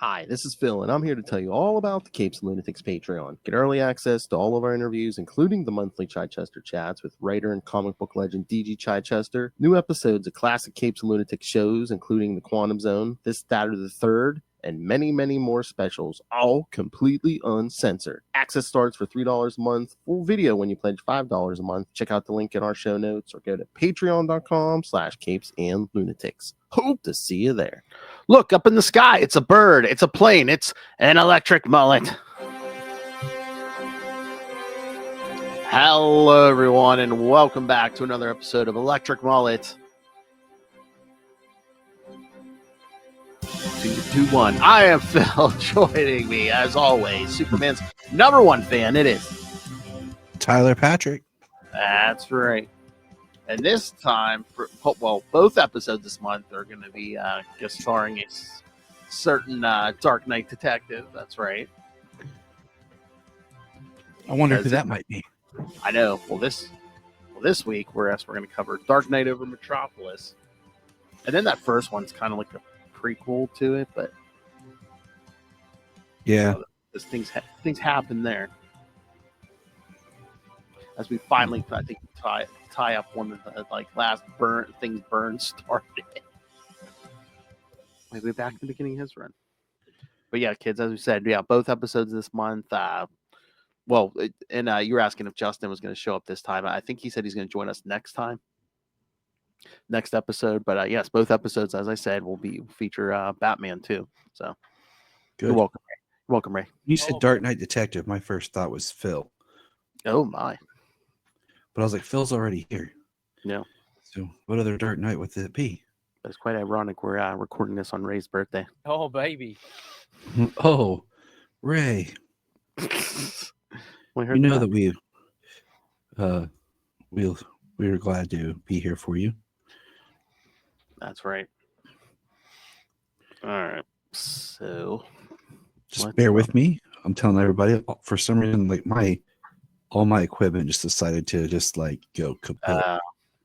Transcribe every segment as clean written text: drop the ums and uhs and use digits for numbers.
Hi, this is Phil, and I'm here to tell you all about the Capes and Lunatics Patreon. Get early access to all of our interviews, including the monthly Chichester chats with writer and comic book legend DG Chichester, new episodes of classic Capes and Lunatics shows, including The Quantum Zone, This, That, or the Third, and many, many more specials, all completely uncensored. Access starts for $3 a month, full video when you pledge $5 a month. Check out the link in our show notes or go to patreon.com/capesandlunatics. Hope to see you there. Look up in the sky. It's a bird. It's a plane. It's an electric mullet. Hello, everyone, and welcome back to another episode of Electric Mullet. 2-2-1. I am Phil. Joining me, as always, Superman's #1 fan. It is Tyler Patrick. That's right. And this time, both episodes this month are going to be guest starring a certain Dark Knight detective. That's right. I wonder who that might be. I know. Well, this week we're going to cover Dark Knight Over Metropolis, and then that first one's kind of like a prequel to it, but yeah, things happen there. As we finally, I think, tie up one of the last burn started. Way back in the beginning of his run. But yeah, kids, as we said, both episodes this month. You were asking if Justin was going to show up this time. I think he said he's going to join us next episode. But yes, both episodes, as I said, will feature Batman too. So good. You're welcome, Ray. Welcome, Ray. You said Dark Knight Detective. My first thought was Phil. Oh my. But I was like, Phil's already here. Yeah. So what other Dark Knight would it be? It's quite ironic. We're recording this on Ray's birthday. Oh, baby. Oh, Ray. You know that we were glad to be here for you. That's right. All right. So just bear with me. I'm telling everybody, for some reason, all my equipment just decided to go kaput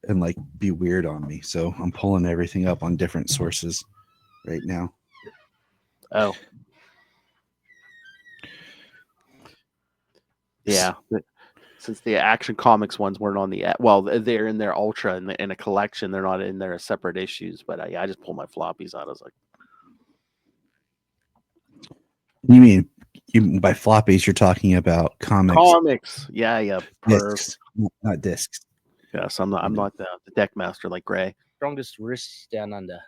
and be weird on me. So I'm pulling everything up on different sources right now. Oh. Yeah. Since the Action Comics ones weren't on they're in their Ultra in a collection. They're not in their separate issues. But I just pulled my floppies out. I was like, you mean by floppies, you're talking about comics? Comics. Yeah. Discs, not discs. Yes, I'm not the deck master like Gray. Strongest wrists down under.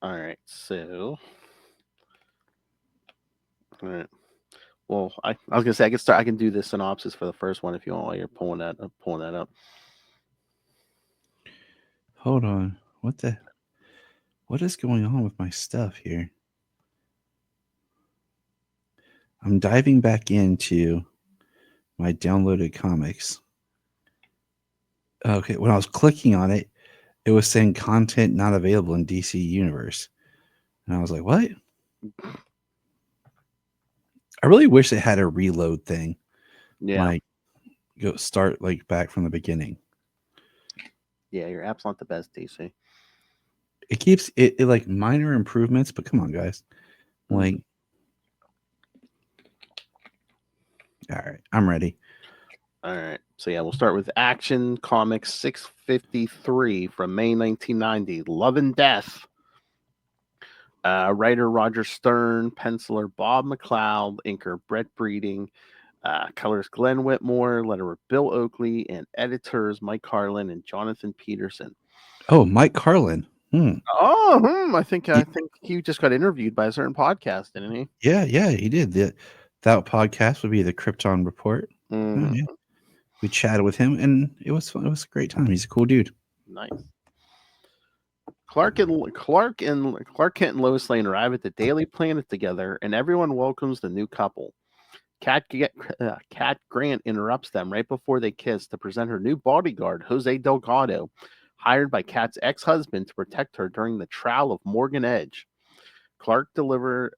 All right, so all right. Well, I was gonna say I can do the synopsis for the first one if you want while you're pulling that up. Hold on. What is going on with my stuff here? I'm diving back into my downloaded comics. Okay, when I was clicking on it, it was saying content not available in DC Universe. And I was like, what? I really wish it had a reload thing. Yeah. Go start back from the beginning. Yeah, your app's not the best, DC. It keeps it minor improvements, but come on, guys. All right, I'm ready. All right. So yeah, we'll start with Action Comics 653 from May 1990. Love and Death. Writer Roger Stern, penciler Bob McLeod, inker Brett Breeding, colors Glenn Whitmore, letterer Bill Oakley, and editors Mike Carlin and Jonathan Peterson. Oh, Mike Carlin. I think he just got interviewed by a certain podcast, didn't he? Yeah, he did. That podcast would be the Krypton Report. Mm-hmm. Oh, yeah. We chatted with him, and it was fun. It was a great time. He's a cool dude. Nice. Clark Kent and Lois Lane arrive at the Daily Planet together, and everyone welcomes the new couple. Cat Grant interrupts them right before they kiss to present her new bodyguard, Jose Delgado, hired by Kat's ex-husband to protect her during the trial of Morgan Edge. Clark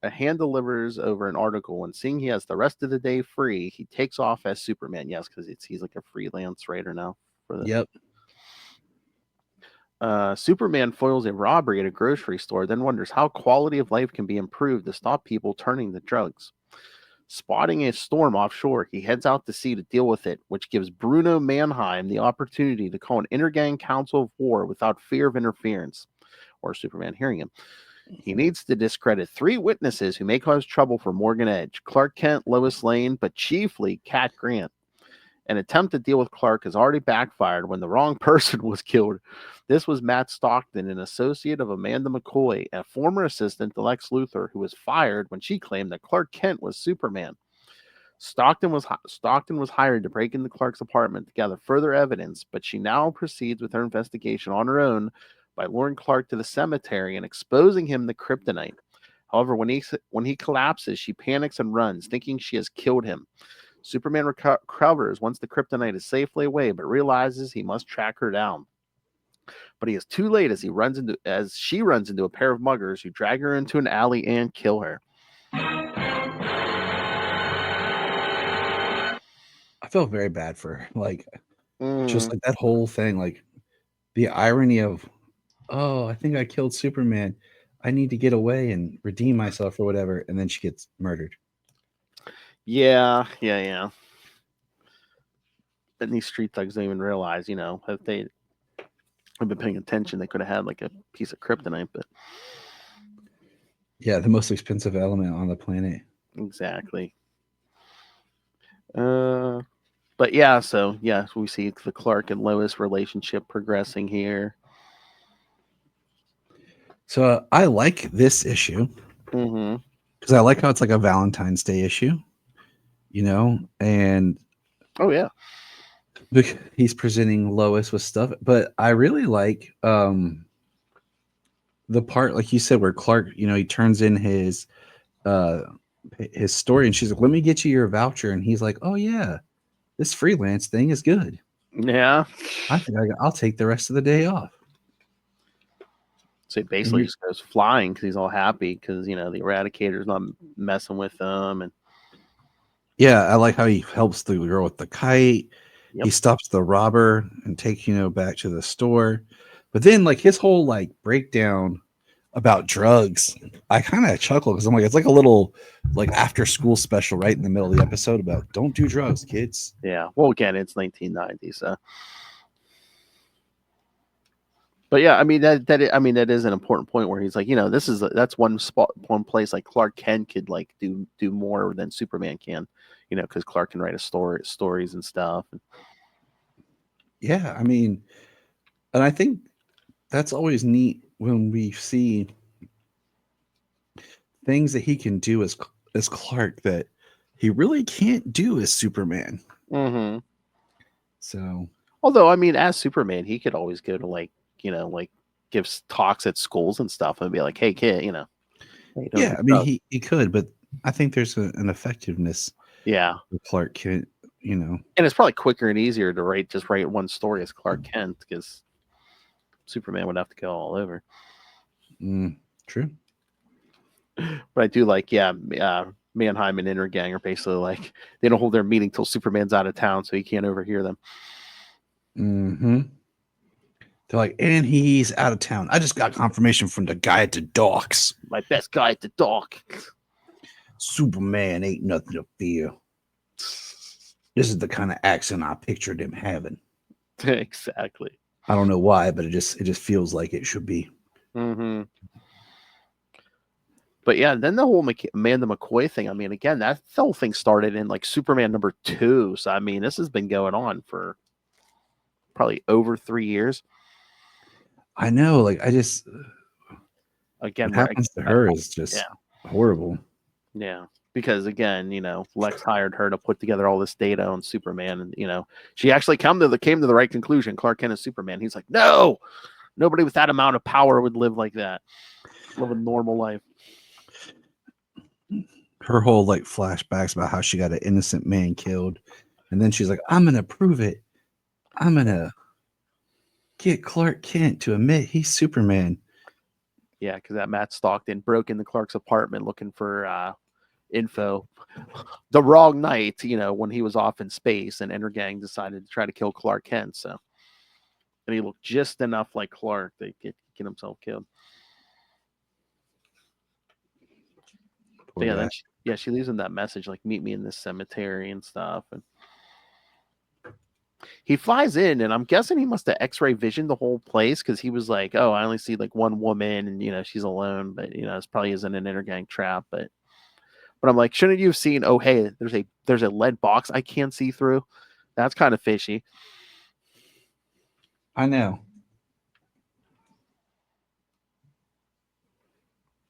hand delivers over an article, and seeing he has the rest of the day free, he takes off as Superman. Yes, because he's like a freelance writer now. Yep. Superman foils a robbery at a grocery store, then wonders how quality of life can be improved to stop people turning to drugs. Spotting a storm offshore, he heads out to sea to deal with it, which gives Bruno Mannheim the opportunity to call an intergang council of war without fear of interference, or Superman hearing him. He needs to discredit 3 witnesses who may cause trouble for Morgan Edge: Clark Kent, Lois Lane, but chiefly Cat Grant. An attempt to deal with Clark has already backfired when the wrong person was killed. This was Matt Stockton, an associate of Amanda McCoy, a former assistant to Lex Luthor, who was fired when she claimed that Clark Kent was Superman. Stockton was hired to break into Clark's apartment to gather further evidence, but she now proceeds with her investigation on her own by luring Clark to the cemetery and exposing him to kryptonite. However, when he collapses, she panics and runs, thinking she has killed him. Superman recovers once the kryptonite is safely away, but realizes he must track her down. But he is too late as she runs into a pair of muggers who drag her into an alley and kill her. I felt very bad for her. Like, just like that whole thing, like the irony of, oh, I think I killed Superman. I need to get away and redeem myself or whatever. And then she gets murdered. Yeah. And these street thugs don't even realize, if they have been paying attention, they could have had like a piece of kryptonite, but yeah, the most expensive element on the planet. Exactly. But yeah, so we see the Clark and Lois relationship progressing here. So I like this issue because I like how it's like a Valentine's Day issue, and oh yeah, he's presenting Lois with stuff. But I really like the part, like you said, where Clark, he turns in his story, and she's like, "Let me get you your voucher," and he's like, "Oh yeah, this freelance thing is good. Yeah, I think I'll take the rest of the day off." So he basically just goes flying because he's all happy because the Eradicator's not messing with them, and yeah, I like how he helps the girl with the kite. Yep. He stops the robber and takes back to the store, but then like his whole like breakdown about drugs, I kind of chuckle because I'm like, it's like a little like after school special right in the middle of the episode about don't do drugs, kids. Yeah, well, again, it's 1990, so. But yeah, I mean that is an important point where he's like, that's one place like Clark Kent could like do more than Superman can, because Clark can write stories and stuff. Yeah, I mean, and I think that's always neat when we see things that he can do as Clark that he really can't do as Superman. Mm-hmm. So, although I mean, as Superman, he could always go to like gives talks at schools and stuff and be like, "Hey, kid, yeah, I mean, he could, but I think there's an effectiveness. Yeah, Clark Kent, and it's probably quicker and easier to write one story as Clark Kent because Superman would have to go all over. True. But I do like, Mannheim and Intergang are basically like they don't hold their meeting till Superman's out of town, so he can't overhear them. Mm-hmm. They're like, and he's out of town. I just got confirmation from the guy at the docks. My best guy at the dock. Superman ain't nothing to fear. This is the kind of accent I pictured him having. Exactly. I don't know why, but it just feels like it should be. Mm-hmm. But yeah, then the whole Amanda McCoy thing. I mean, again, that whole thing started in like Superman #2. So I mean, this has been going on for probably over 3 years. I know, like I just again what happens to her is just horrible. Yeah, because again, Lex hired her to put together all this data on Superman, and she actually came to the right conclusion. Clark Kent is Superman. He's like, no, nobody with that amount of power would live like that, live a normal life. Her whole like flashbacks about how she got an innocent man killed, and then she's like, I'm gonna prove it. I'm gonna get Clark Kent to admit he's Superman. Yeah, because that Matt Stockton broke into Clark's apartment looking for info the wrong night, when he was off in space, and Intergang decided to try to kill Clark Kent. So and he looked just enough like Clark to get himself killed. Poor Yeah, guy. then she leaves him that message like, meet me in this cemetery and stuff. And he flies in, and I'm guessing he must have X-ray visioned the whole place, because he was like, oh, I only see like one woman, and she's alone, but this probably isn't an intergang trap. But I'm like, shouldn't you have seen, oh hey, there's a lead box I can't see through? That's kind of fishy. I know.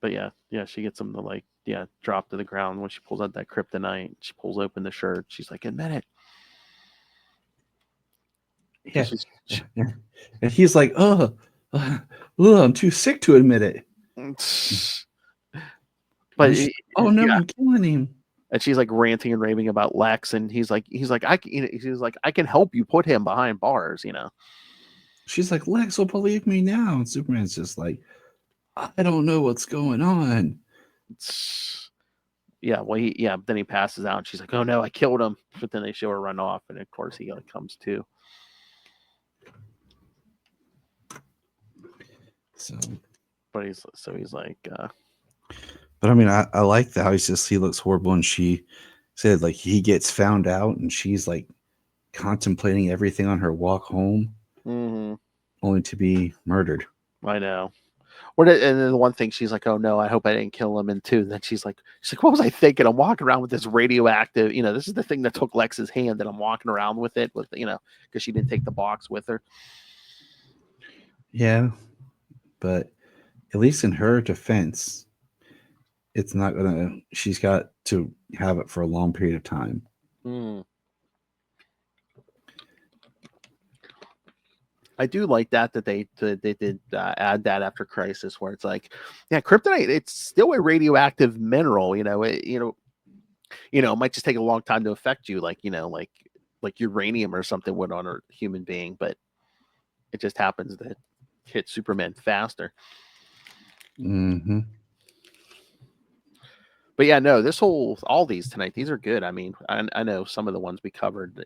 But yeah, she gets him to drop to the ground. When she pulls out that kryptonite, she pulls open the shirt. She's like, admit it. Yeah. And he's like, I'm too sick to admit it. But oh no, I'm killing him. And she's like ranting and raving about Lex, and he's like, I can help you put him behind bars. She's like, Lex will believe me now, and Superman's just like, I don't know what's going on. Yeah, well, then he passes out, and she's like, oh no, I killed him. But then they show her run off, and of course he comes to. So, but he's like, but I mean, I like that how he looks horrible, and she said like he gets found out, and she's like contemplating everything on her walk home, only to be murdered. I know. And then the one thing she's like, oh no, I hope I didn't kill him. And two, then she's like, what was I thinking? I'm walking around with this radioactive, this is the thing that took Lex's hand, and I'm walking around with it because she didn't take the box with her. Yeah, but at least in her defense, it's not gonna. She's got to have it for a long period of time. I do like that they did add that after Crisis, where it's like, yeah, kryptonite, it's still a radioactive mineral. It might just take a long time to affect you, like uranium or something would on a human being, but it just happens to hit Superman faster. Mm-hmm. But yeah, no, all these tonight, these are good. I mean, I know some of the ones we covered,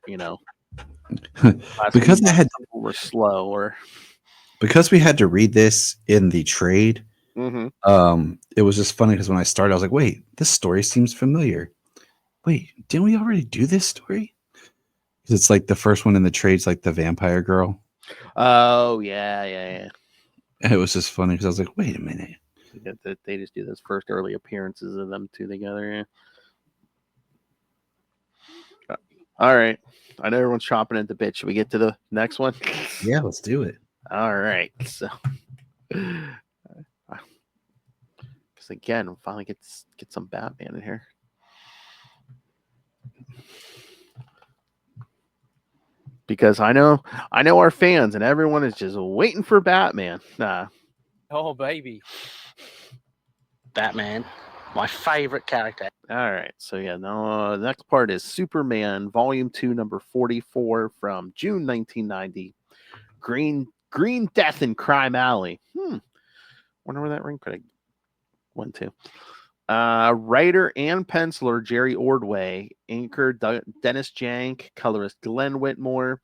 because were slow, or because we had to read this in the trade. It was just funny because when I started, I was like, wait, this story seems familiar. Wait, didn't we already do this story? Because it's like the first one in the trade's like the vampire girl. Oh yeah. And it was just funny because I was like, wait a minute. They just do those first early appearances of them two together. Yeah. All right. I know everyone's chopping at the bit. Should we get to the next one? Yeah, let's do it. All right. So, because again, we'll finally get some Batman in here. Because I know our fans, and everyone is just waiting for Batman. Oh baby, Batman, my favorite character. All right, so yeah, now the next part is Superman, Volume 2, number 44 from June 1990. Green Death in Crime Alley. Wonder where that ring critic went to. Writer and penciler Jerry Ordway, inker Dennis Jank, colorist Glenn Whitmore,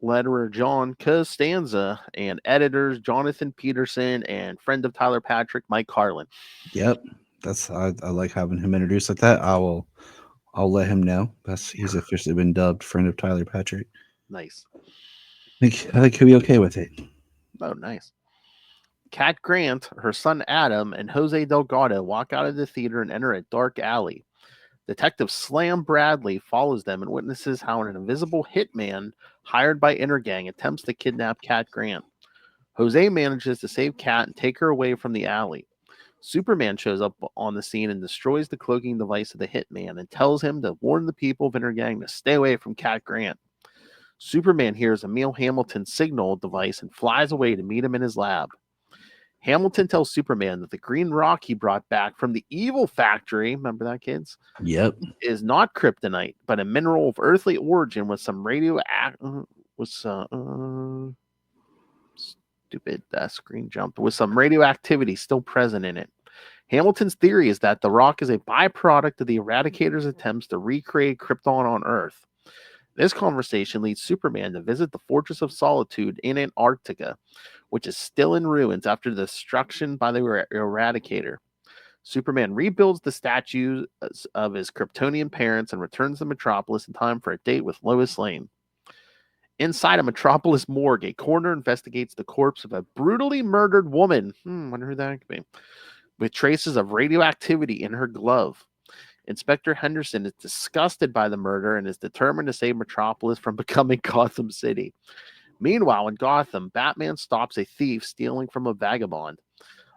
letterer John Costanza, and editors Jonathan Peterson and friend of Tyler Patrick, Mike Carlin. Yep, I like having him introduced like that. I'll let him know. He's officially been dubbed friend of Tyler Patrick. Nice. I think he'll be okay with it. Oh, nice. Cat Grant, her son Adam, and Jose Delgado walk out of the theater and enter a dark alley. Detective Slam Bradley follows them and witnesses how an invisible hitman hired by Intergang attempts to kidnap Cat Grant. Jose manages to save Cat and take her away from the alley. Superman shows up on the scene and destroys the cloaking device of the hitman and tells him to warn the people of Intergang to stay away from Cat Grant. Superman hears Emil Hamilton's signal device and flies away to meet him in his lab. Hamilton tells Superman that the green rock he brought back from the evil factory, remember that, kids? Yep. Is not kryptonite, but a mineral of earthly origin with some screen jumped, with some radioactivity still present in it. Hamilton's theory is that the rock is a byproduct of the Eradicator's attempts to recreate Krypton on Earth. This conversation leads Superman to visit the Fortress of Solitude in Antarctica, which is still in ruins after the destruction by the Eradicator. Superman rebuilds the statues of his Kryptonian parents and returns to Metropolis in time for a date with Lois Lane. Inside a Metropolis morgue, a coroner investigates the corpse of a brutally murdered woman. Wonder who that could be. With traces of radioactivity in her glove. Inspector Henderson is disgusted by the murder and is determined to save Metropolis from becoming Gotham City. Meanwhile, in Gotham, Batman stops a thief stealing from a vagabond.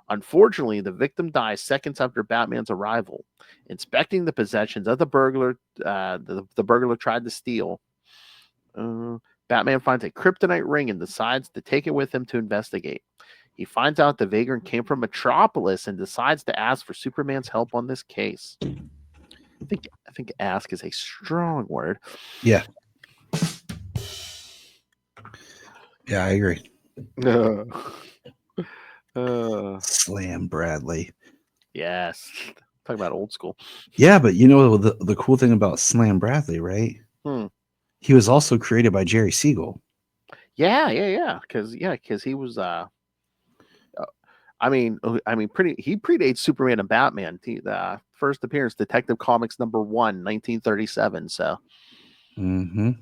Unfortunately, the victim dies seconds after Batman's arrival. Inspecting the possessions of the burglar, the burglar tried to steal. Batman finds a kryptonite ring and decides to take it with him to investigate. He finds out the vagrant came from Metropolis and decides to ask for Superman's help on this case. I think ask is a strong word. Yeah. Yeah, I agree. Slam Bradley. Yes. Talk about old school. Yeah, but you know the cool thing about Slam Bradley, right? He was also created by Jerry Siegel. Yeah. Because he was he predates Superman and Batman. The first appearance, Detective Comics #1, 1937. So, and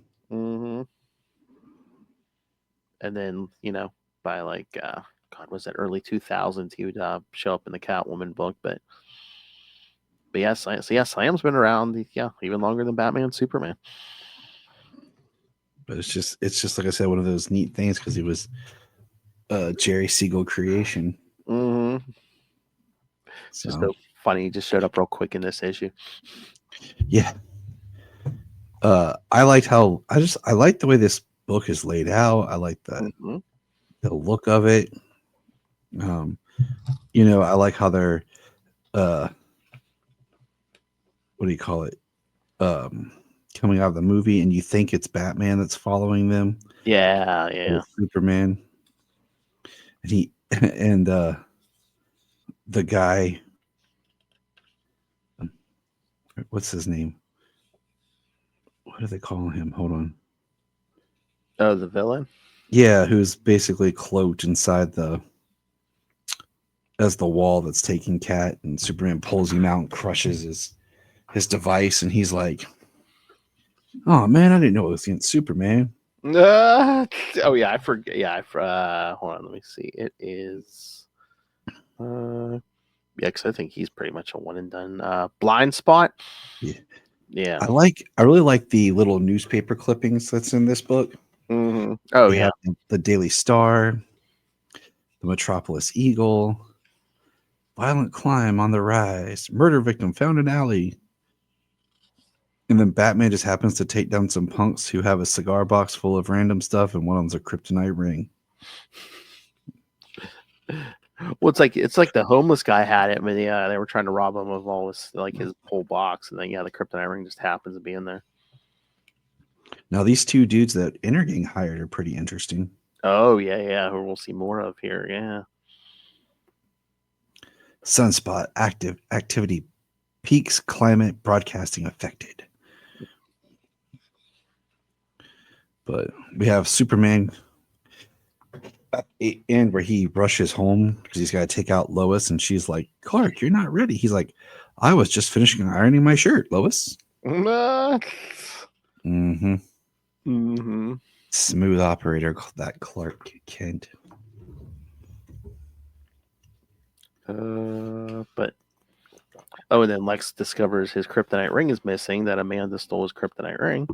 then by was that early 2000s? He would show up in the Catwoman book, but yes, Slam's been around, even longer than Batman and Superman. But it's just like I said, one of those neat things because he was Jerry Siegel creation. So. Just so funny. He just showed up real quick in this issue. Yeah. I liked the way this book is laid out. I like the look of it. I like how they're what do you call it? Coming out of the movie and you think it's Batman that's following them. Yeah. Superman. And the guy, what's his name? What do they call him? Hold on. Oh, the villain? Yeah, who's basically cloaked inside as the wall that's taking Cat, and Superman pulls him out and crushes his device, and he's like, "Oh man, I didn't know it was against Superman." I forget. Yeah, hold on, let me see. It is because I think he's pretty much a one and done. Blind Spot. Yeah. I really like the little newspaper clippings that's in this book. Oh, they have the Daily Star, the Metropolis Eagle, violent climb on the rise, murder victim found in alley. And then Batman just happens to take down some punks who have a cigar box full of random stuff, and one of them's a kryptonite ring. Well, it's like the homeless guy had it, but they were trying to rob him of all his his whole box, and then the kryptonite ring just happens to be in there. Now these two dudes that Intergang hired are pretty interesting. Oh yeah, who we'll see more of here. Yeah. Sunspot activity peaks, climate broadcasting affected. But we have Superman at the end where he rushes home because he's got to take out Lois, and she's like, "Clark, you're not ready." He's like, "I was just finishing ironing my shirt, Lois." Smooth operator, that Clark Kent. And then Lex discovers his kryptonite ring is missing, that Amanda stole his kryptonite ring.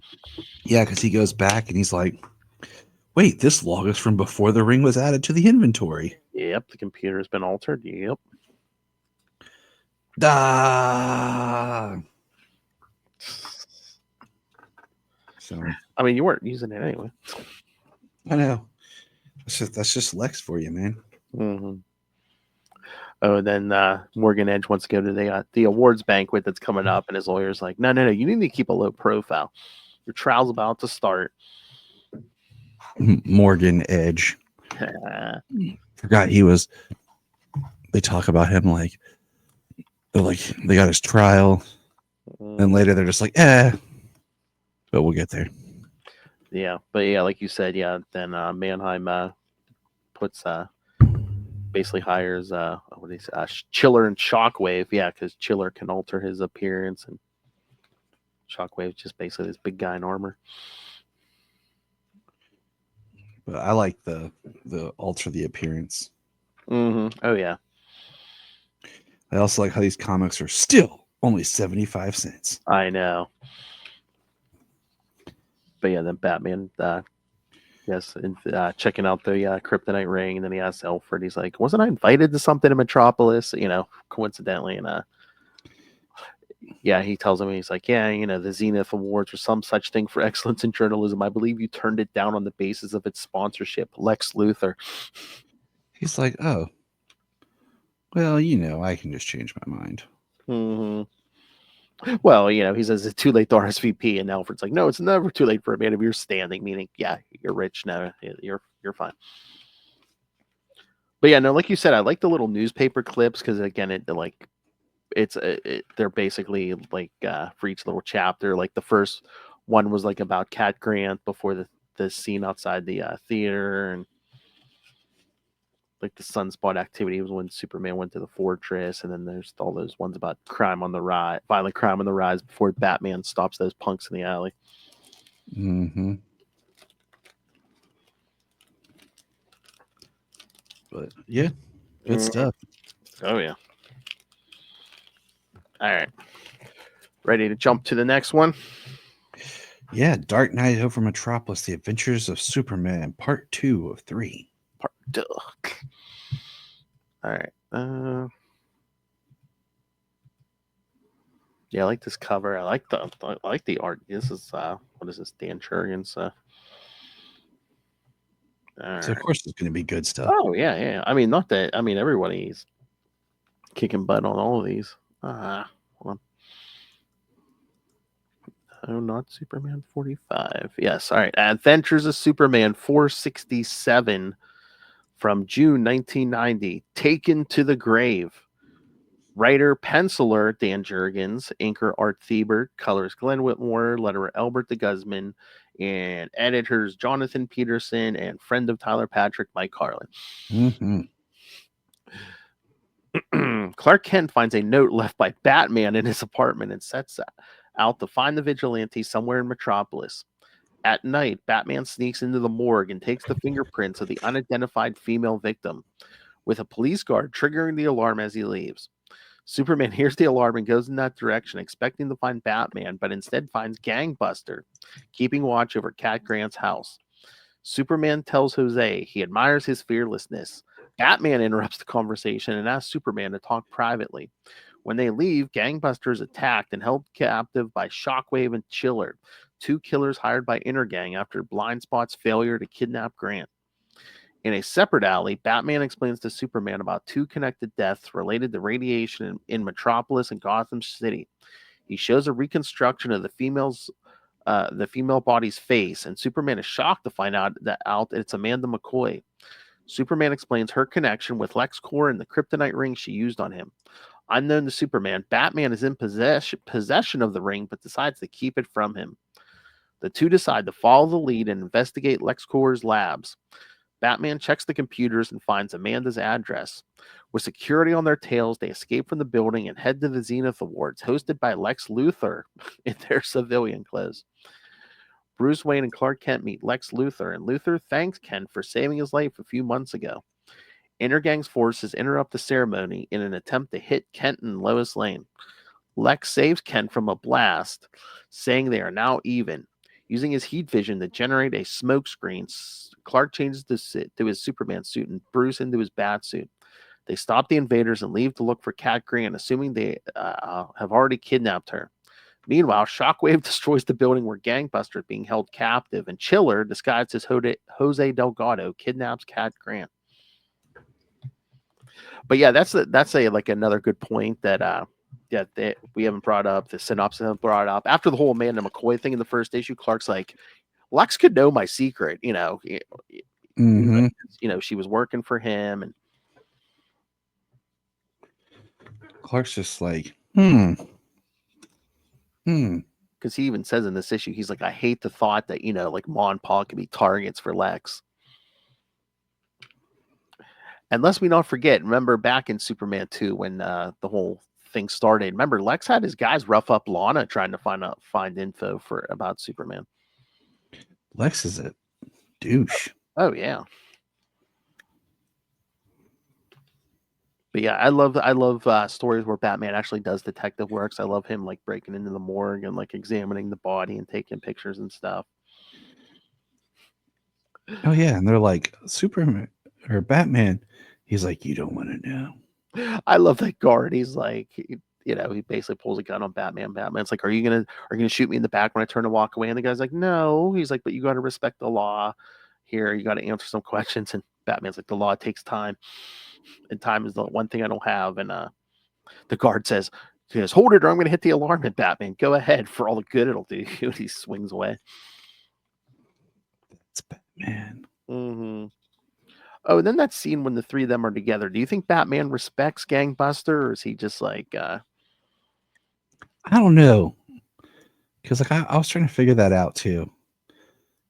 Yeah, because he goes back and he's like, wait, this log is from before the ring was added to the inventory. Yep, the computer has been altered. Yep. So, I mean, you weren't using it anyway. I know. That's just Lex for you, man. Oh, and then Morgan Edge wants to go to the awards banquet that's coming up, and his lawyer's like, no, you need to keep a low profile. Your trial's about to start. Morgan Edge. Forgot he was. They talk about him like they got his trial, and later they're just like, but we'll get there. Yeah, but yeah, like you said, yeah. Then Mannheim puts basically hires what do you say, Chiller and Shockwave. Yeah, because Chiller can alter his appearance, and Shockwave just basically this big guy in armor. But I like the alter the appearance. Mm-hmm. Oh yeah. I also like how these comics are still only 75 cents. I know. But yeah, then Batman, yes, and checking out the kryptonite ring, and then he asks Alfred, he's like, "Wasn't I invited to something in Metropolis?" Coincidentally, and yeah, he tells him, he's like, "Yeah, the Zenith Awards or some such thing for excellence in journalism. I believe you turned it down on the basis of its sponsorship." Lex Luthor. He's like, "Oh, well, I can just change my mind." Mm-hmm. Well, he says it's too late to RSVP, and Alfred's like, "No, it's never too late for a man if you're standing." Meaning, yeah, you're rich now, you're fine. But yeah, no, like you said, I like the little newspaper clips because again, they're basically like for each little chapter. Like the first one was like about Cat Grant before the scene outside the theater, and like the Sunspot activity was when Superman went to the fortress, and then there's all those ones about crime on the rise, violent crime on the rise before Batman stops those punks in the alley. Mm-hmm. But yeah, good stuff. Oh yeah. All right. Ready to jump to the next one? Yeah, Dark Knight Over Metropolis: The Adventures of Superman, Part 2 of 3. Part 2. All right. Yeah, I like this cover. I like the art. This is what is this? Dan Jurgens. So of course it's going to be good stuff. Oh yeah. I mean, not that. I mean, everybody's kicking butt on all of these. Hold on. Oh, not Superman 45. Yes. All right. Adventures of Superman 467 from June 1990. Taken to the Grave. Writer, penciler Dan Jurgens, inker Art Thibert, colors Glenn Whitmore, letterer Albert de Guzman, and editors Jonathan Peterson and friend of Tyler Patrick, Mike Carlin. Mm-hmm. Clark Kent finds a note left by Batman in his apartment and sets out to find the vigilante somewhere in Metropolis. At night, Batman sneaks into the morgue and takes the fingerprints of the unidentified female victim, with a police guard triggering the alarm as he leaves. Superman hears the alarm and goes in that direction, expecting to find Batman, but instead finds Gangbuster, keeping watch over Cat Grant's house. Superman tells Jose he admires his fearlessness. Batman interrupts the conversation and asks Superman to talk privately. When they leave, Gangbuster is attacked and held captive by Shockwave and Chiller, two killers hired by Intergang after Blind Spot's failure to kidnap Grant. In a separate alley, Batman explains to Superman about two connected deaths related to radiation in Metropolis and Gotham City. He shows a reconstruction of the female body's face, and Superman is shocked to find out that it's Amanda McCoy. Superman explains her connection with LexCorp and the kryptonite ring she used on him. Unknown to Superman, Batman is in possession of the ring, but decides to keep it from him. The two decide to follow the lead and investigate LexCorp's labs. Batman checks the computers and finds Amanda's address. With security on their tails, they escape from the building and head to the Zenith Awards, hosted by Lex Luthor in their civilian clothes. Bruce Wayne and Clark Kent meet Lex Luthor, and Luthor thanks Kent for saving his life a few months ago. Intergang's forces interrupt the ceremony in an attempt to hit Kent and Lois Lane. Lex saves Kent from a blast, saying they are now even. Using his heat vision to generate a smoke screen, Clark changes to his Superman suit and Bruce into his bat suit. They stop the invaders and leave to look for Cat Grant, assuming they have already kidnapped her. Meanwhile, Shockwave destroys the building where Gangbuster is being held captive, and Chiller, disguised as Jose Delgado, kidnaps Cat Grant. But yeah, that's like another good point that we haven't brought up. The synopsis haven't brought up. After the whole Amanda McCoy thing in the first issue, Clark's like, Lex could know my secret, Mm-hmm. She was working for him, and Clark's just like, because he even says in this issue, he's like, I hate the thought that, like Ma and Pa could be targets for Lex. And lest we not forget, remember back in Superman 2 when the whole thing started, remember Lex had his guys rough up Lana trying to find info about Superman. Lex is a douche. Oh yeah. But yeah, I love stories where Batman actually does detective works. I love him like breaking into the morgue and like examining the body and taking pictures and stuff. Oh yeah, and they're like Superman or Batman. He's like, you don't want to know. I love that guard. He's like, he basically pulls a gun on Batman. Batman's like, are you gonna shoot me in the back when I turn to walk away? And the guy's like, no. He's like, but you got to respect the law. Here, you got to answer some questions. And Batman's like, the law takes time, and time is the one thing I don't have. And the guard says, hold it, or I'm going to hit the alarm. And Batman, go ahead, for all the good it'll do you. He swings away. It's Batman. Mm-hmm. Oh, and then that scene when the three of them are together. Do you think Batman respects Gangbuster, or is he just like? I don't know, because like I was trying to figure that out too.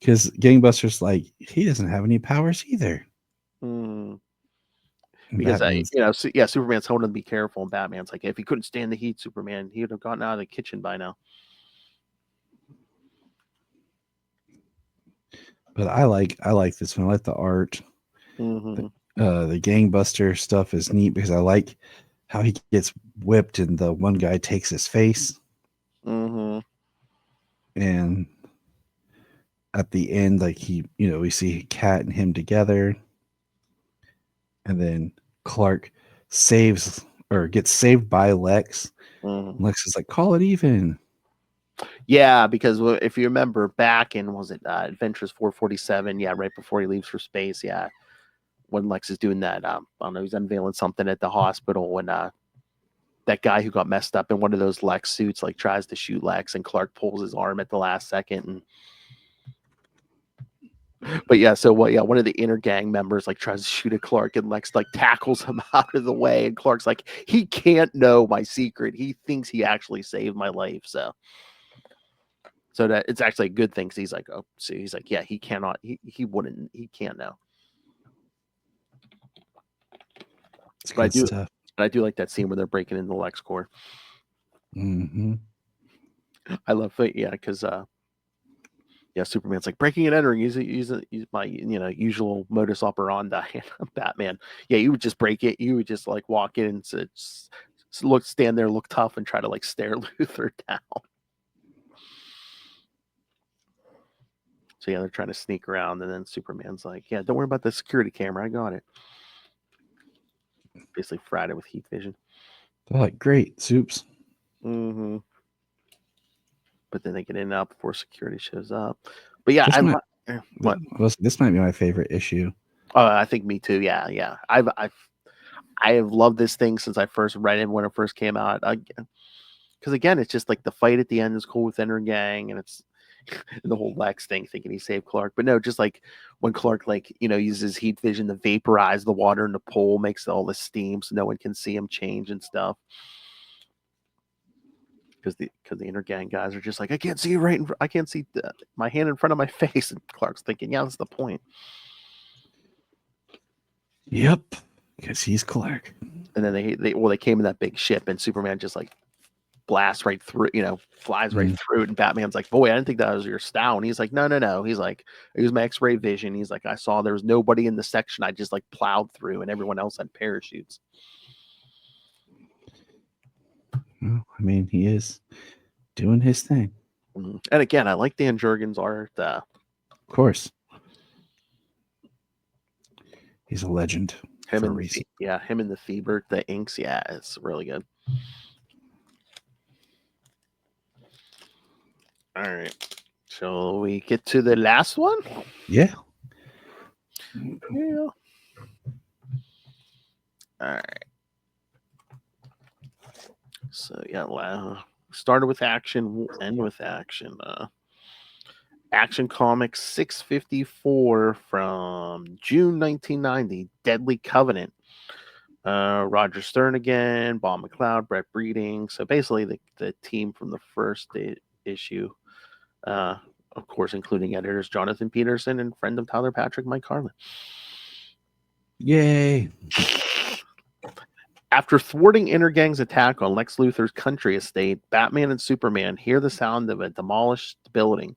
Because Gangbuster's like, he doesn't have any powers either. Because Superman's told him to be careful, and Batman's like, if he couldn't stand the heat, Superman, he would have gotten out of the kitchen by now. But I like this one. I like the art. Mm-hmm. The Gangbuster stuff is neat because I like how he gets whipped and the one guy takes his face. Mm-hmm. And at the end, like we see Cat and him together. And then Clark gets saved by Lex. Mm-hmm. Lex is like, call it even. Yeah, because if you remember back in, was it Adventures 447? Yeah, right before he leaves for space. Yeah, when Lex is doing that, I don't know, he's unveiling something at the hospital when that guy who got messed up in one of those Lex suits like tries to shoot Lex, and Clark pulls his arm at the last second. But yeah, so one of the Intergang members like tries to shoot at Clark, and Lex like tackles him out of the way, and Clark's like, he can't know my secret. He thinks he actually saved my life, so that it's actually a good thing. Cause he's like, oh, so he's like, yeah, he cannot, he can't know. But I do like that scene where they're breaking into Lex Corps. Mm-hmm. I love it, yeah, because Superman's like breaking and entering. Use my usual modus operandi. Batman, yeah, you would just break it. You would just like walk in and stand there, look tough, and try to like stare Luthor down. So yeah, they're trying to sneak around, and then Superman's like, yeah, don't worry about the security camera. I got it. Basically fried it with heat vision. They're like, great, Soups. Mm-hmm. But then they get in and out before security shows up. But yeah, this might be my favorite issue. I think me too. Yeah. I have loved this thing since I first read it when it first came out. Because again, it's just like the fight at the end is cool with Intergang, and it's the whole Lex thing, thinking he saved Clark. But no, just like when Clark uses heat vision to vaporize the water in the pool, makes all the steam so no one can see him change and stuff. Because the Intergang guys are just like, I can't see you I can't see my hand in front of my face, and Clark's thinking, yeah, that's the point. Yep, because he's Clark. And then they came in that big ship, and Superman just like blasts right through, flies right through it, and Batman's like, boy, I didn't think that was your style. And he's like, no. He's like, it was my X-ray vision. He's like, I saw there was nobody in the section. I just like plowed through, and everyone else had parachutes. Well, I mean, he is doing his thing. Mm-hmm. And again, I like Dan Jurgens' art. Of course. He's a legend. Him and the Thebert, the inks, yeah, it's really good. All right. Shall we get to the last one? Yeah. Yeah. All right. So yeah, started with action, we'll end with action. Action Comics 654 from June 1990, Deadly Covenant. Roger Stern again, Bob McLeod, Brett Breeding. So basically the team from the first issue. Of course, including editors Jonathan Peterson and friend of Tyler Patrick, Mike Carlin. Yay! After thwarting Intergang's attack on Lex Luthor's country estate, Batman and Superman hear the sound of a demolished building.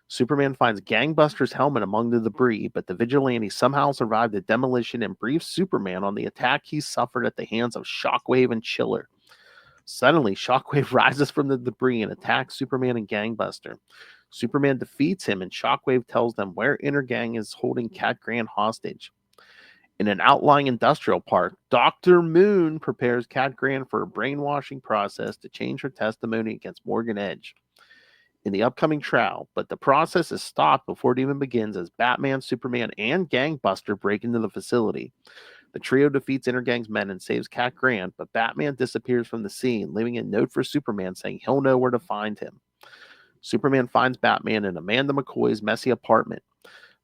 Superman finds Gangbusters' helmet among the debris, but the vigilante somehow survived the demolition and briefs Superman on the attack he suffered at the hands of Shockwave and Chiller. Suddenly, Shockwave rises from the debris and attacks Superman and Gangbuster. Superman defeats him, and Shockwave tells them where Intergang is holding Cat Grant hostage. In an outlying industrial park, Dr. Moon prepares Cat Grant for a brainwashing process to change her testimony against Morgan Edge in the upcoming trial, but the process is stopped before it even begins as Batman, Superman, and Gangbuster break into the facility. The trio defeats Intergang's men and saves Cat Grant, but Batman disappears from the scene, leaving a note for Superman saying he'll know where to find him. Superman finds Batman in Amanda McCoy's messy apartment.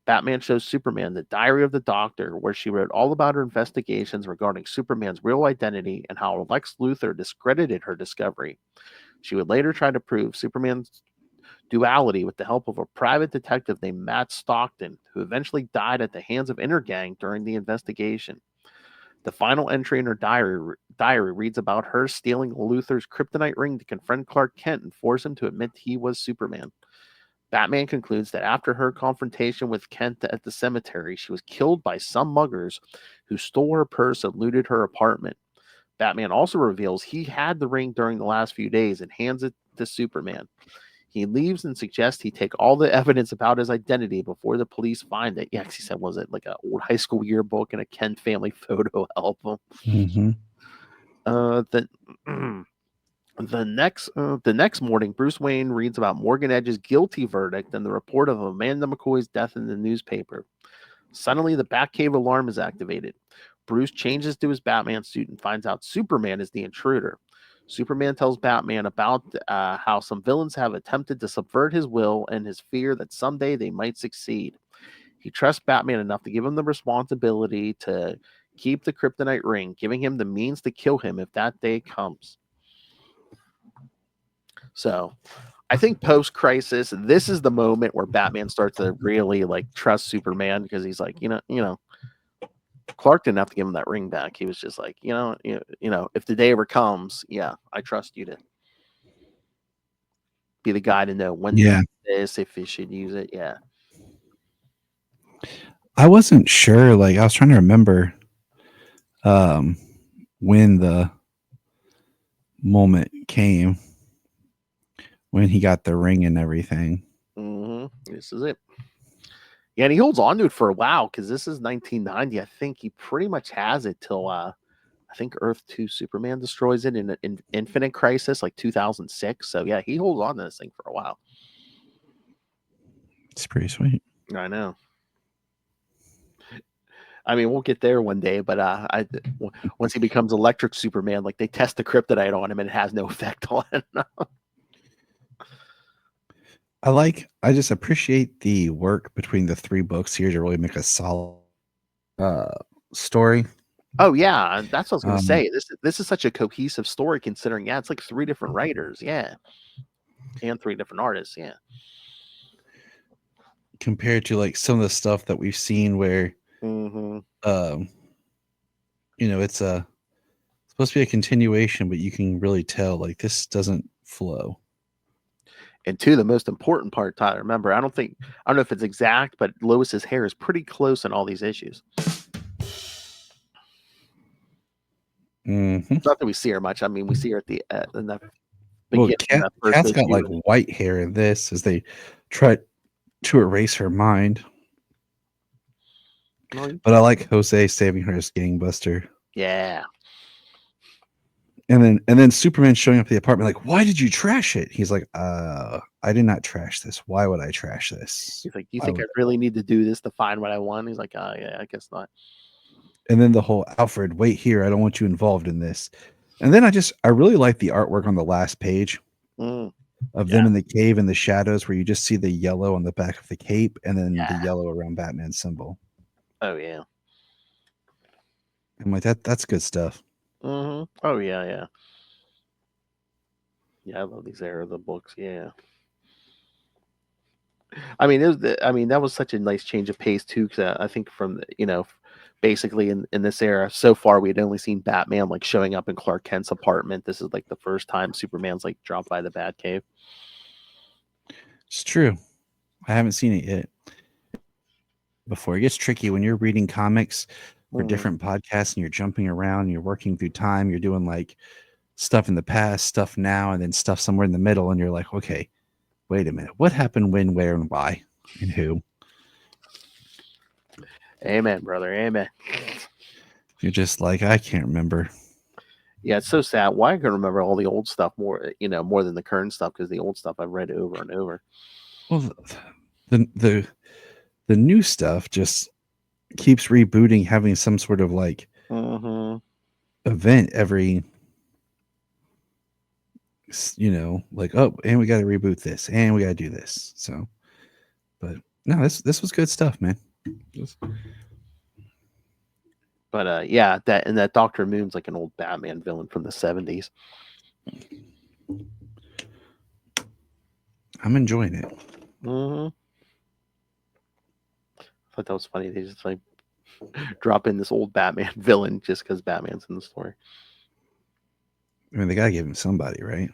Batman shows Superman the diary of the Doctor, where she wrote all about her investigations regarding Superman's real identity and how Lex Luthor discredited her discovery. She would later try to prove Superman's duality with the help of a private detective named Matt Stockton, who eventually died at the hands of Intergang during the investigation. The final entry in her diary reads about her stealing Luthor's kryptonite ring to confront Clark Kent and force him to admit he was Superman. Batman concludes that after her confrontation with Kent at the cemetery, she was killed by some muggers who stole her purse and looted her apartment. Batman also reveals he had the ring during the last few days and hands it to Superman. He leaves and suggests he take all the evidence about his identity before the police find it. Yeah, he said, was it like an old high school yearbook and a Kent family photo album? Mm-hmm. The next morning, Bruce Wayne reads about Morgan Edge's guilty verdict and the report of Amanda McCoy's death in the newspaper. Suddenly, the Batcave alarm is activated. Bruce changes to his Batman suit and finds out Superman is the intruder. Superman tells Batman about how some villains have attempted to subvert his will and his fear that someday they might succeed. He trusts Batman enough to give him the responsibility to keep the kryptonite ring, giving him the means to kill him if that day comes. So I think post-crisis, this is the moment where Batman starts to really like trust Superman, because he's like, you know, Clark didn't have to give him that ring back. He was just like, you know, if the day ever comes, yeah, I trust you to be the guy to know when to use this, if you should use it. Yeah. I wasn't sure. Like, I was trying to remember when the moment came when he got the ring and everything. This is it. Yeah, and he holds on to it for a while because this is 1990. I think he pretty much has it till I think Earth 2 Superman destroys it in Infinite Crisis, like 2006. So yeah, he holds on to this thing for a while. It's pretty sweet. I know. I mean, we'll get there one day, but once he becomes Electric Superman, like they test the kryptonite on him and it has no effect on him. I just appreciate the work between the 3 books here to really make a solid story. Oh yeah, that's what I was going to say. This is such a cohesive story, considering it's like 3 different writers, and 3 different artists, compared to like some of the stuff that we've seen where it's supposed to be a continuation, but you can really tell like this doesn't flow. And 2, the most important part, Tyler, remember, I don't know if it's exact, but Lois's hair is pretty close in all these issues. Not that we see her much. I mean, we see her at the in the beginning. Well, Cat's got like white hair in this as they try to erase her mind. But I like Jose saving her as Gangbuster. Yeah. And then Superman showing up at the apartment like, why did you trash it? He's like, I did not trash this. Why would I trash this? He's like, do you think I really need to do this to find what I want? He's like, oh yeah, I guess not. And then the whole Alfred, wait here, I don't want you involved in this. And then I really like the artwork on the last page of them in the cave in the shadows, where you just see the yellow on the back of the cape and then the yellow around Batman's symbol. Oh yeah. I'm like, that's good stuff. Oh yeah. Yeah, I love these era of the books. Yeah. I mean, that was such a nice change of pace too. Because I think from basically in this era so far, we had only seen Batman like showing up in Clark Kent's apartment. This is like the first time Superman's like dropped by the Batcave. It's true. I haven't seen it yet. Before it gets tricky when you're reading comics for different podcasts and you're jumping around, and you're working through time, you're doing like stuff in the past, stuff now, and then stuff somewhere in the middle, and you're like, okay, wait a minute, what happened, when, where, and why, and who? Amen, brother. Amen. You're just like, I can't remember. Yeah, it's so sad. Why I can remember all the old stuff more, more than the current stuff, because the old stuff I've read over and over. Well, the new stuff just keeps rebooting, having some sort of like event every, like, oh, and we got to reboot this, and we got to do this. So, but no, this was good stuff, man. But yeah, that Dr. Moon's like an old Batman villain from the 70s. I'm enjoying it. I thought that was funny. They just like drop in this old Batman villain just because Batman's in the story. I mean, they gotta give him somebody, right?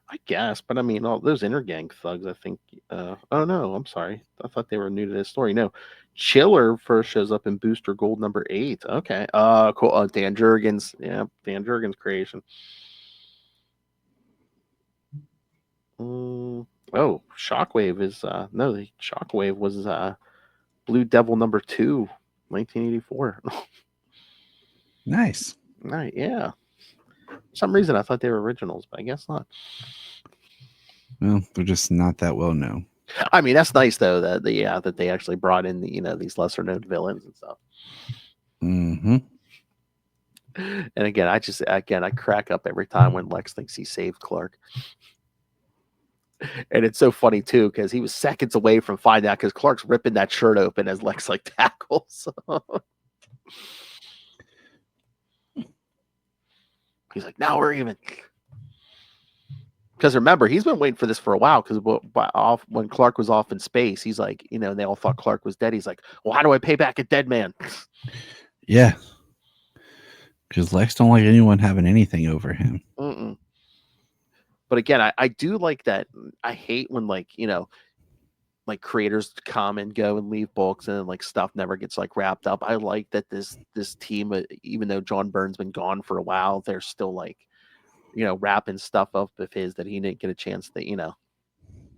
I guess, but I mean, all those Intergang thugs, I think. Oh no, I'm sorry. I thought they were new to this story. No, Chiller first shows up in Booster Gold number 8. Okay. Cool. Dan Jurgens. Yeah, Dan Jurgens' creation. Oh, Shockwave is no. The Shockwave was Blue Devil number 2, 1984. Nice. Right. Yeah. For some reason, I thought they were originals, but I guess not. Well, they're just not that well known. I mean, that's nice though that they actually brought in these lesser known villains and stuff. And again, I crack up every time when Lex thinks he saved Clark. And it's so funny too because he was seconds away from finding out because Clark's ripping that shirt open as Lex like tackles. He's like, now we're even. Because remember, he's been waiting for this for a while. Because when Clark was off in space, he's like, they all thought Clark was dead. He's like, well, how do I pay back a dead man? Yeah. Because Lex don't like anyone having anything over him. But again, I do like that. I hate when like creators come and go and leave books and like stuff never gets like wrapped up. I like that this team, even though John Byrne's been gone for a while, they're still like, wrapping stuff up of his that he didn't get a chance to,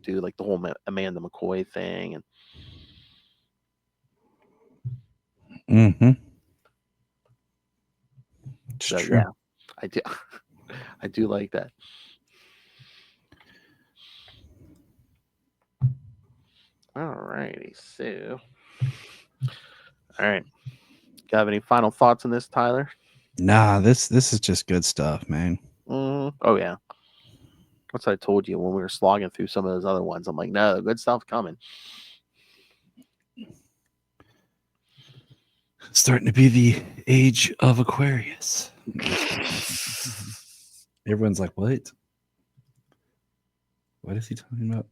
do like the whole Amanda McCoy thing. And It's true. Yeah, I do like that. All righty, so all right. Got any final thoughts on this, Tyler? Nah, this is just good stuff, man. Oh yeah. That's what I told you when we were slogging through some of those other ones. I'm like, no, good stuff coming. Starting to be the age of Aquarius. Everyone's like, what? What is he talking about?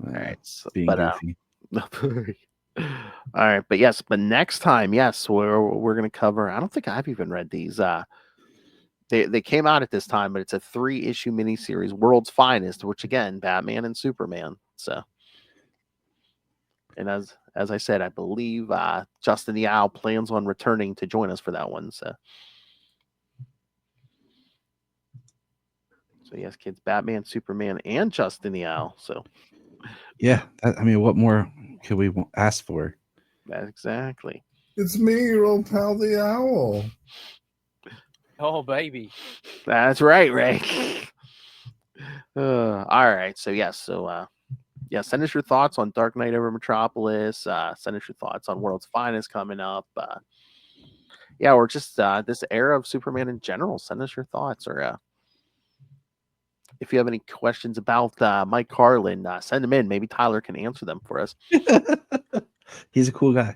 All right. So, being goofy. All right, but next time, we're gonna cover. I don't think I've even read these. They came out at this time, but it's a 3-issue miniseries, World's Finest, which again, Batman and Superman. So, and as I said, I believe Justin the Owl plans on returning to join us for that one. So yes, kids, Batman, Superman, and Justin the Owl. So yeah, what more could we ask for? Exactly. It's me, your old pal, the Owl. Oh, baby. That's right, Ray. All right. So, send us your thoughts on Dark Knight Over Metropolis. Send us your thoughts on World's Finest coming up. Or just this era of Superman in general. Send us your thoughts. Or if you have any questions about Mike Carlin, send them in. Maybe Tyler can answer them for us. He's a cool guy.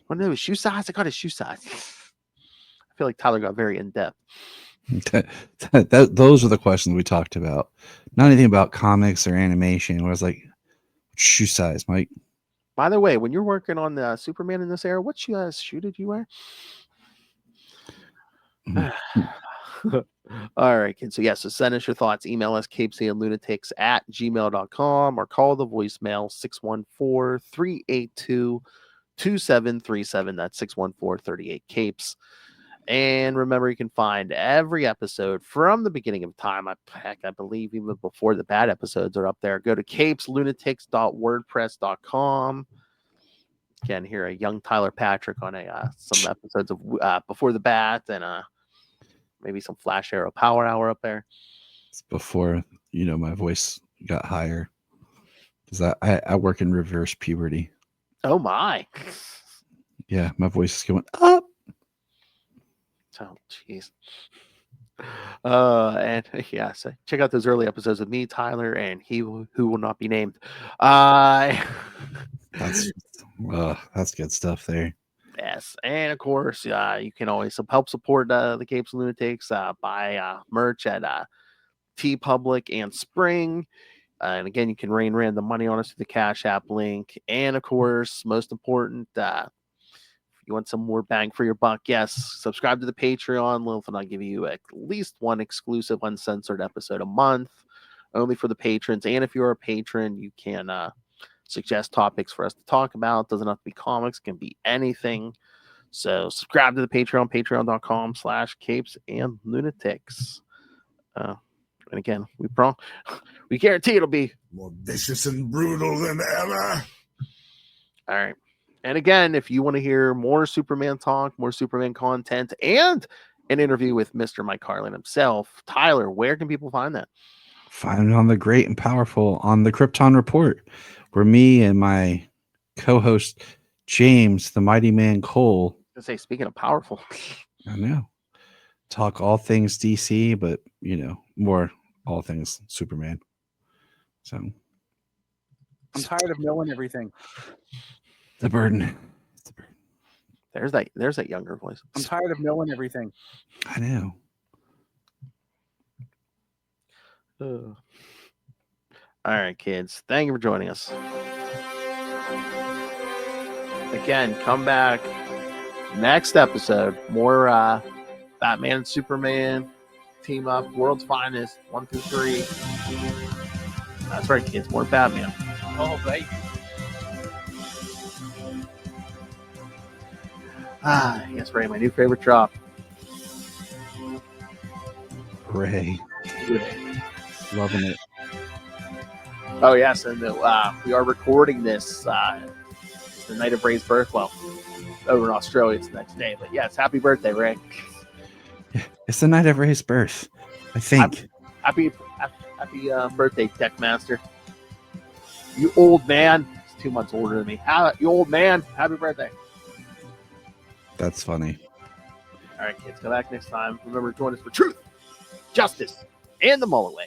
Oh no, his shoe size? I got his shoe size. I feel like Tyler got very in-depth. Those are the questions we talked about. not anything about comics or animation. Where I was like, shoe size, Mike? By the way, when you're working on the Superman in this era, what shoe did you wear? All right, kids. So, yes, so send us your thoughts. Email us CapesandLunatics@gmail.com or call the voicemail 614-382-2737. That's 614-38-CAPES. And remember, you can find every episode from the beginning of time. I believe even before the bad episodes are up there. Go to CapesLunatics.wordpress.com. Again, hear a young Tyler Patrick on some episodes of Before the Bat and maybe some Flash Arrow Power Hour up there. It's before, my voice got higher. Because I work in reverse puberty. Oh, my. Yeah, my voice is going up. Oh, jeez. And yeah, so check out those early episodes with me, Tyler, and he who will not be named. That's good stuff there. Yes, and of course, you can always help support the Capes and Lunatics buy merch at TeePublic and Spring. And again, you can rain random money on us through the Cash App link. And of course, most important, if you want some more bang for your buck, yes, subscribe to the Patreon. Lilith and I'll give you at least one exclusive uncensored episode a month, only for the patrons. And if you're a patron, you can suggest topics for us to talk about. Doesn't have to be comics, can be anything. So subscribe to the Patreon, patreon.com/CapesandLunatics. And again, we guarantee it'll be more vicious and brutal than ever. All right. And again, if you want to hear more Superman talk, more Superman content, and an interview with Mr. Mike Carlin himself, Tyler, where can people find that? Find it on the Great and Powerful on the Krypton Report, where me and my co-host James, the Mighty Man Cole. I say, speaking of powerful, I know. Talk all things DC, but more all things Superman. So I'm tired of knowing everything. The burden. There's that younger voice. I'm tired of knowing everything. I know. All right, kids. Thank you for joining us. Again, come back next episode. More Batman and Superman team up, world's finest, 1 through 3. That's right, kids. More Batman. Oh, baby. Yes, Ray, my new favorite drop. Ray. Loving it. Oh, yes, and we are recording this the night of Ray's birth. Well, over in Australia, it's the next day. But yes, happy birthday, Ray. Yeah, it's the night of Ray's birth, I think. Happy birthday, Techmaster. You old man. He's 2 months older than me. You old man. Happy birthday. That's funny. All right, kids, come back next time. Remember to join us for truth, justice, and the Mullet Way.